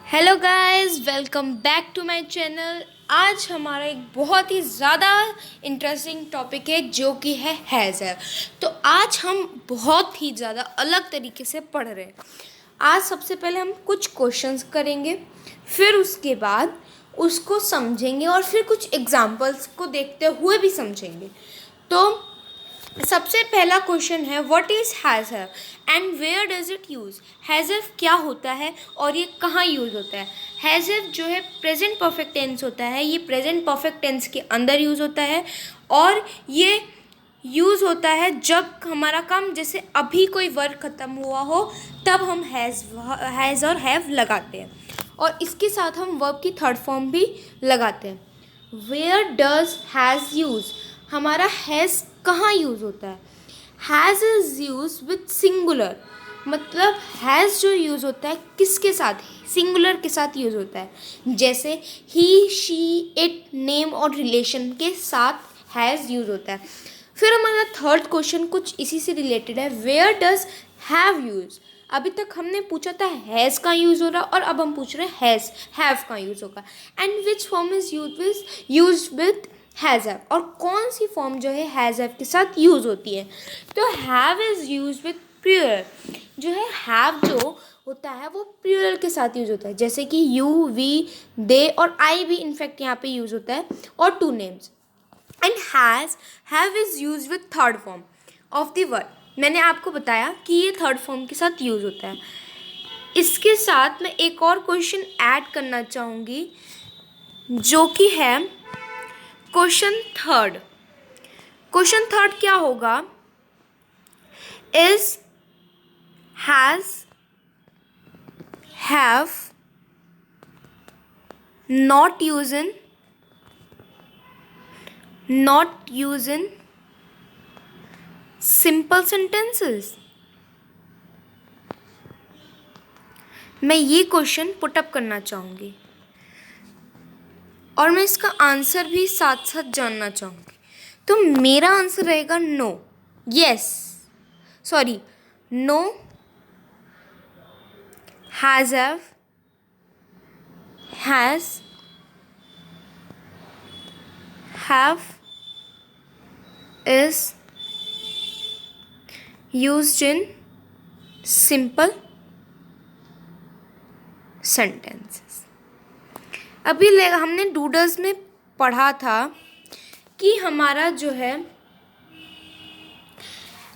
Hello guys, welcome back to my channel. आज हमारा एक बहुत ही ज़्यादा इंटरेस्टिंग टॉपिक है जो कि है हैज़। तो आज हम बहुत ही ज़्यादा अलग तरीके से पढ़ रहे हैं। आज सबसे पहले हम कुछ क्वेश्चंस करेंगे, फिर उसके बाद उसको समझेंगे और फिर कुछ एग्जांपल्स को देखते हुए भी समझेंगे। तो सबसे पहला क्वेश्चन है what is has have and where does it use. Has have क्या होता है और ये कहाँ यूज़ होता है। हैज़ हैव जो है प्रेजेंट परफेक्ट टेंस होता है, ये प्रेजेंट परफेक्ट टेंस के अंदर यूज़ होता है और ये यूज़ होता है जब हमारा काम जैसे अभी कोई वर्क ख़त्म हुआ हो तब हम हैज़ और हैव लगाते हैं और इसके साथ हम वर्ब की थर्ड फॉर्म भी लगाते हैं। वेयर डज हैज़ यूज़, हमारा हैज़ कहाँ यूज़ होता है। Has is use with singular, मतलब हैज़ जो यूज़ होता है किसके साथ, सिंगुलर के साथ यूज़ होता है। जैसे ही, शी, इट, नेम और रिलेशन के साथ हैज़ यूज़ होता है। फिर हमारा थर्ड क्वेश्चन कुछ इसी से रिलेटेड है, वेयर डज हैव यूज़। अभी तक हमने पूछा था हैज़ का यूज़ हो रहा और अब हम पूछ रहे हैं हैव का यूज़ होगा। And which form is use with has have, और कौन सी फॉर्म जो है हैज़ हैव के साथ यूज़ होती है। तो have is use with plural, जो है हैव जो होता है वो प्लूरल के साथ यूज़ होता है। जैसे कि यू, वी, दे और आई भी इनफैक्ट यहाँ पे यूज़ होता है और two names. And have is use with third form of the word. मैंने आपको बताया कि ये थर्ड फॉर्म के साथ यूज़ होता है। इसके साथ मैं एक और क्वेश्चन ऐड करना चाहूँगी जो कि है क्वेश्चन थर्ड। क्वेश्चन थर्ड क्या होगा, is has have not use in simple sentences. मैं ये क्वेश्चन पुटअप करना चाहूँगी और मैं इसका आंसर भी साथ साथ जानना चाहूँगी। तो मेरा आंसर रहेगा no, yes, sorry, no, has have is used in simple sentences. अभी हमने डूडल्स में पढ़ा था कि हमारा जो है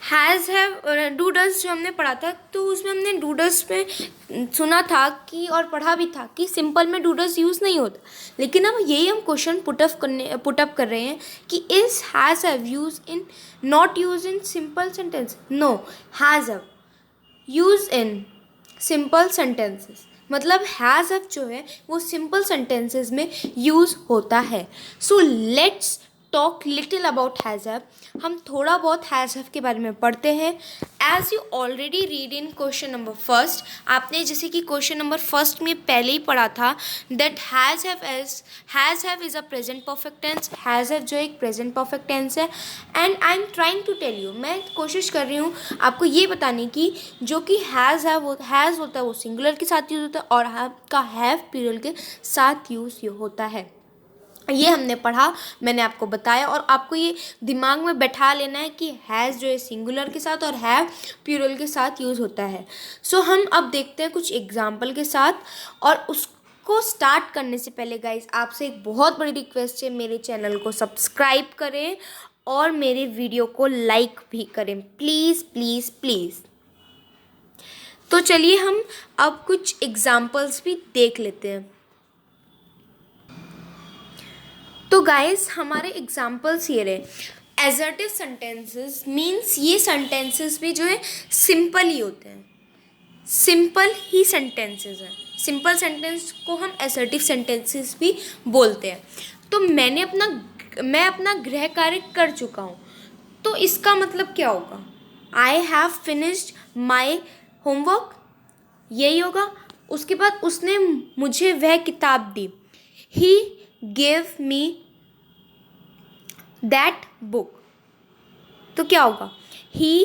हैज़ हैव डूडल्स जो हमने पढ़ा था तो उसमें हमने डूडल्स में सुना था कि और पढ़ा भी था कि सिंपल में डूडल्स यूज़ नहीं होता। लेकिन अब यही हम क्वेश्चन पुटअप कर रहे हैं कि is has have use in not use in simple sentence. No, has have use in simple sentences, मतलब हैज़ हैव जो है वो सिंपल सेंटेंसेस में यूज़ होता है। So let's talk little about has have. हम थोड़ा बहुत हैज़ हैव के बारे में पढ़ते हैं। As you already read in question number first, आपने जैसे कि क्वेश्चन नंबर फर्स्ट में पहले ही पढ़ा था that has have is a present perfect tense. Has have जो एक प्रेजेंट परफेक्ट टेंस है। And I am trying to tell you, मैं कोशिश कर रही हूँ आपको ये बताने की, जो कि हैज़ होता है वो सिंगुलर के साथ यूज़ होता है और हैव का हैव प्लूरल के साथ यूज़ होता है। ये हमने पढ़ा, मैंने आपको बताया और आपको ये दिमाग में बैठा लेना है कि हैज़ जो है सिंगुलर के साथ और हैव प्लूरल के साथ यूज़ होता है। सो हम अब देखते हैं कुछ एग्जाम्पल के साथ। और उसको स्टार्ट करने से पहले गाइस आपसे एक बहुत बड़ी रिक्वेस्ट है, मेरे चैनल को सब्सक्राइब करें और मेरे वीडियो को लाइक भी करें, प्लीज़ प्लीज़ प्लीज़। तो चलिए हम अब कुछ एग्जाम्पल्स भी देख लेते हैं। तो गाइस हमारे एग्जाम्पल्स ये रहे। एजर्टिव सेंटेंसेस मीन्स ये सेंटेंसेस भी जो है सिंपल ही होते हैं, सिंपल ही सेंटेंसेस हैं। सिंपल सेंटेंस को हम एसर्टिव सेंटेंसेस भी बोलते हैं। तो मैं अपना गृह कार्य कर चुका हूँ, तो इसका मतलब क्या होगा, I have finished my homework, यही होगा। उसके बाद उसने मुझे वह किताब दी, he gave me that book, तो क्या होगा, ही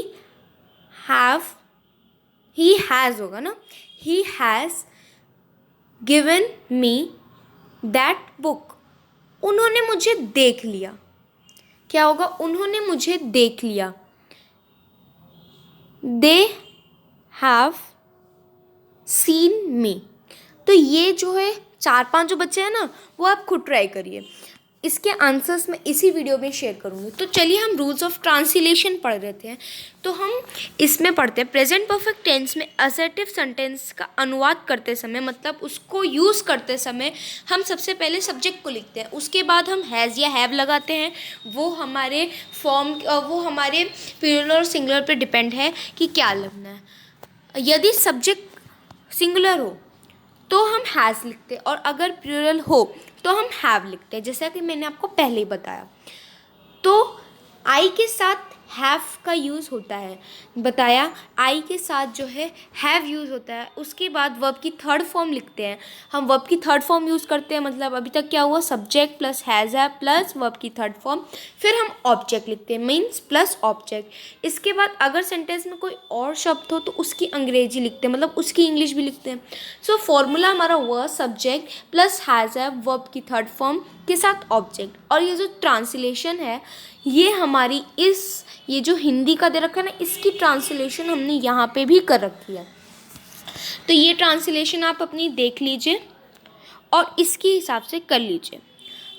हैव, ही हैज़ होगा ना, he has given me that book. उन्होंने मुझे देख लिया। क्या होगा? उन्होंने मुझे देख लिया। दे हैव सीन मी। तो ये जो है 4-5 जो बच्चे हैं ना, वो आप खुद ट्राई करिए। इसके आंसर्स मैं इसी वीडियो में शेयर करूँगी। तो चलिए हम रूल्स ऑफ ट्रांसलेशन पढ़ रहे थे। तो हम इसमें पढ़ते हैं प्रेजेंट परफेक्ट टेंस में असर्टिव सेंटेंस का अनुवाद करते समय, मतलब उसको यूज़ करते समय हम सबसे पहले सब्जेक्ट को लिखते हैं, उसके बाद हम हैज़ या हैव लगाते हैं। वो हमारे प्लूरल और सिंगुलर पे डिपेंड है कि क्या लगना है। यदि सब्जेक्ट सिंगुलर हो तो हम हैज़ लिखते हैं, और अगर प्लूरल हो तो हम हैव लिखते हैं, जैसा कि मैंने आपको पहले ही बताया। तो आई के साथ हैव का यूज़ होता है, बताया। आई के साथ जो है हैव यूज़ होता है। उसके बाद वर्ब की थर्ड फॉर्म लिखते हैं। हम वर्ब की थर्ड फॉर्म यूज़ करते हैं, मतलब अभी तक क्या हुआ? सब्जेक्ट प्लस हैज़ है प्लस वर्ब की थर्ड फॉर्म, फिर हम ऑब्जेक्ट लिखते हैं, मीन्स प्लस ऑब्जेक्ट। इसके बाद अगर सेंटेंस में कोई और शब्द हो तो उसकी अंग्रेजी लिखते हैं, मतलब उसकी इंग्लिश भी लिखते हैं। सो फॉर्मूला हमारा हुआ सब्जेक्ट प्लस हैज़ है वर्ब की थर्ड फॉर्म के साथ ऑब्जेक्ट। और ये जो ट्रांसलेशन है, ये हमारी ये जो हिंदी का दे रखा है ना, इसकी ट्रांसलेशन हमने यहाँ पे भी कर रखी है। तो ये ट्रांसलेशन आप अपनी देख लीजिए और इसके हिसाब से कर लीजिए।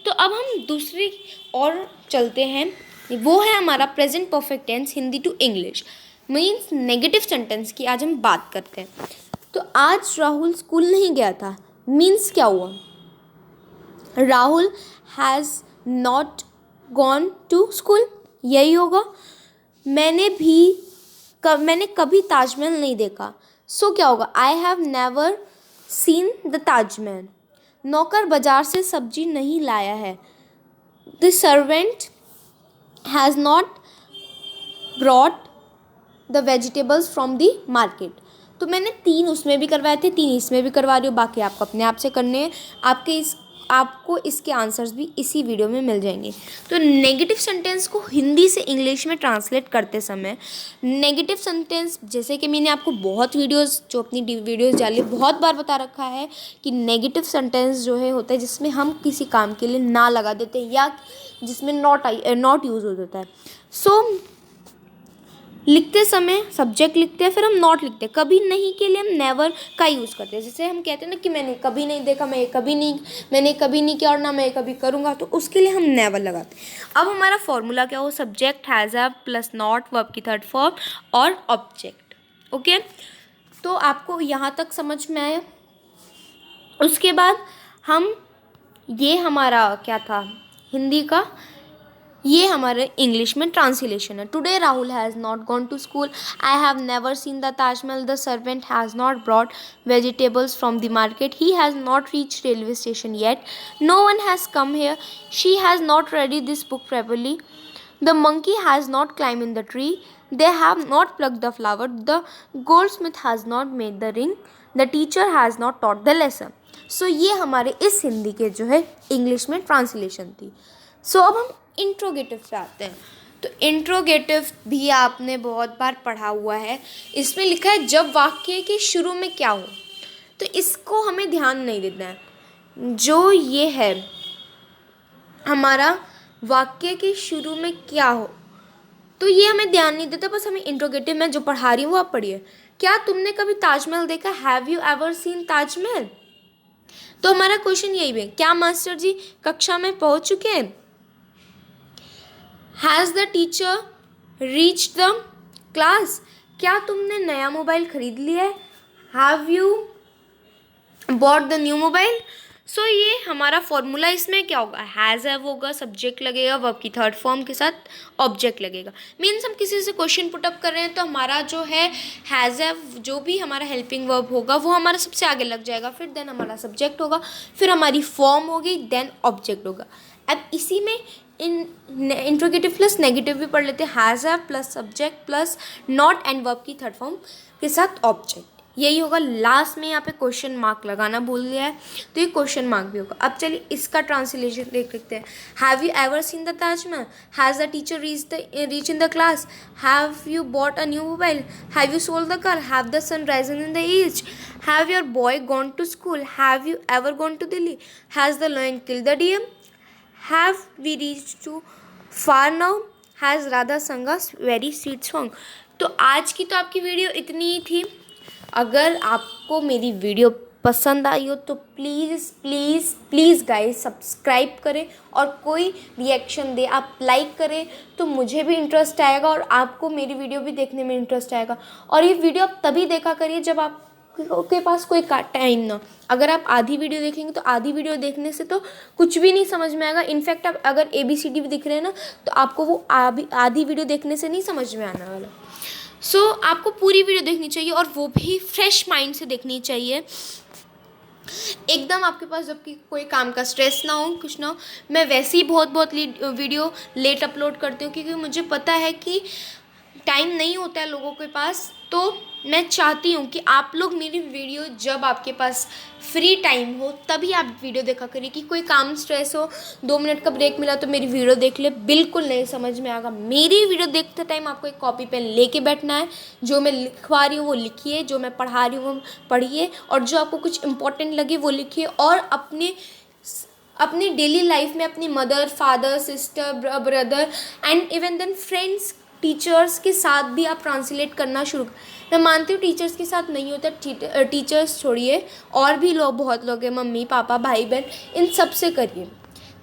तो अब हम दूसरी और चलते हैं, वो है हमारा present perfect tense Hindi to English, means negative sentence की आज हम बात करते हैं। तो आज राहुल स्कूल नहीं गया था, मीन्स क्या हुआ? Rahul has not gone to school, यही होगा। मैंने कभी ताजमहल नहीं देखा, सो क्या होगा? I have never seen the Taj Mahal. नौकर बाजार से सब्जी नहीं लाया है, the servant has not brought the vegetables from the market. तो मैंने 3 उसमें भी करवाए थे, 3 इसमें भी करवा रही हूँ, बाकी आपको अपने आप से करने हैं। आपको इसके आंसर्स भी इसी वीडियो में मिल जाएंगे। तो नेगेटिव सेंटेंस को हिंदी से इंग्लिश में ट्रांसलेट करते समय, नेगेटिव सेंटेंस जैसे कि मैंने आपको बहुत वीडियोस जो अपनी वीडियोस डाली बहुत बार बता रखा है कि नेगेटिव सेंटेंस जो है होता है जिसमें हम किसी काम के लिए ना लगा देते हैं या जिसमें नॉट यूज़ हो जाता है। सो लिखते समय सब्जेक्ट लिखते हैं, फिर हम नॉट लिखते हैं। कभी नहीं के लिए हम नेवर का यूज़ करते हैं। जैसे हम कहते हैं ना कि मैंने कभी नहीं देखा, मैंने कभी नहीं किया और ना मैं कभी करूँगा, तो उसके लिए हम नेवर लगाते हैं। अब हमारा फॉर्मूला क्या हो? Subject has have plus not verb की थर्ड फॉर्म और ऑब्जेक्ट। ओके, तो आपको यहाँ तक समझ में आया? उसके बाद हम ये हमारा क्या था हिंदी का, ये हमारे इंग्लिश में ट्रांसलेशन है। Today Rahul has not gone to school, I have never seen the Taj Mahal, the servant has not brought vegetables from the market, he has not reach railway station yet, no one has come here, she has not read this book properly, the monkey has not climb in the tree, they have not pluck the flower, the goldsmith has not made the ring, the teacher has not taught the lesson. So ये हमारे इस हिंदी के जो है English में translation थी। सो अब हम इंट्रोगेटिव पे आते हैं। तो इंट्रोगेटिव भी आपने बहुत बार पढ़ा हुआ है। इसमें लिखा है जब वाक्य के शुरू में क्या हो, तो इसको हमें ध्यान नहीं देना है। जो ये है हमारा वाक्य के शुरू में क्या हो, तो ये हमें ध्यान नहीं देता, बस हमें इंट्रोगेटिव में जो पढ़ा रही हूँ वो आप पढ़िए। क्या तुमने कभी ताजमहल देखा? Have you ever scene Taj Mahal? तो हमारा क्वेश्चन यही है, क्या मास्टर जी कक्षा में पहुंच चुके हैं? Has the teacher reach the class? क्या तुमने नया मोबाइल खरीद लिया है? Have you bought the new mobile? So ये हमारा फॉर्मूला इसमें क्या होगा? हैज़ हैव होगा, सब्जेक्ट लगेगा, वर्ब की थर्ड फॉर्म के साथ ऑब्जेक्ट लगेगा। मीन्स हम किसी से क्वेश्चन पुटअप कर रहे हैं तो हमारा जो है हैज़ हैव जो भी हमारा हेल्पिंग वर्ब होगा वो हमारा सबसे आगे लग जाएगा, फिर देन हमारा सब्जेक्ट होगा, फिर हमारी फॉर्म होगी, देन ऑब्जेक्ट होगा। अब इसी में इंट्रोगेटिव प्लस नेगेटिव भी पढ़ लेते हैं। Has have plus subject plus not and verb की थर्ड फॉर्म के साथ ऑब्जेक्ट, यही होगा। लास्ट में यहाँ पे क्वेश्चन मार्क लगाना भूल गया है तो ये क्वेश्चन मार्क भी होगा। अब चलिए इसका ट्रांसलेशन देख लेते हैं। Have you ever seen the Taj Mahal? Has the teacher reach in the class? Have you bought a new mobile? Have you sold the car? Have the sun risen in the east? Have your boy gone to school? Have you ever gone to Delhi? Has the lion killed the deer? Have we reach too far now? Has Radha sung a very sweet song? तो आज की तो आपकी video इतनी ही थी। अगर आपको मेरी वीडियो पसंद आई हो तो please please please guys subscribe करें और कोई रिएक्शन दे। आप लाइक करें तो मुझे भी इंटरेस्ट आएगा और आपको मेरी वीडियो भी देखने में इंटरेस्ट आएगा। और ये वीडियो आप तभी देखा करिए जब आपके पास कोई टाइम ना। अगर आप आधी वीडियो देखेंगे तो आधी वीडियो देखने से तो कुछ भी नहीं समझ में आएगा। इनफैक्ट आप अगर ABCD भी दिख रहे हैं ना तो आपको वो आधी वीडियो देखने से नहीं समझ में आने वाला। आपको पूरी वीडियो देखनी चाहिए और वो भी फ्रेश माइंड से देखनी चाहिए, एकदम आपके पास जबकि कोई काम का स्ट्रेस ना हो, कुछ ना हो। मैं वैसे ही बहुत वीडियो लेट अपलोड करती हूँ क्योंकि मुझे पता है कि टाइम नहीं होता है लोगों के पास। तो मैं चाहती हूँ कि आप लोग मेरी वीडियो जब आपके पास फ्री टाइम हो तभी आप वीडियो देखा करिए। कि कोई काम स्ट्रेस हो, 2 मिनट का ब्रेक मिला तो मेरी वीडियो देख ले, बिल्कुल नहीं समझ में आएगा। मेरी वीडियो देखते टाइम आपको एक कॉपी पेन लेके बैठना है। जो मैं लिखवा रही हूँ वो लिखिए, जो मैं पढ़ा रही हूँ वो पढ़िए, और जो आपको कुछ इंपॉर्टेंट लगे वो लिखिए। और अपनी डेली लाइफ में अपनी mother, father, sister, brother and even then friends, teachers के साथ भी आप ट्रांसलेट करना शुरू। मैं मानती हूँ टीचर्स के साथ नहीं होता, टीचर्स छोड़िए, और भी लोग, बहुत लोग हैं, मम्मी पापा भाई बहन, इन सब से करिए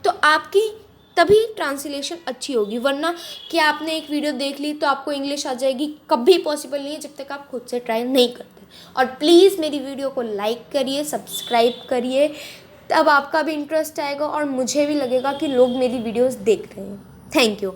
तो आपकी तभी ट्रांसलेशन अच्छी होगी। वरना कि आपने एक वीडियो देख ली तो आपको इंग्लिश आ जाएगी, कभी पॉसिबल नहीं है जब तक आप खुद से ट्राई नहीं करते। और प्लीज़ मेरी वीडियो को लाइक करिए, सब्सक्राइब करिए, तब आपका भी इंटरेस्ट आएगा और मुझे भी लगेगा कि लोग मेरी वीडियोस देख रहे हैं। Thank you.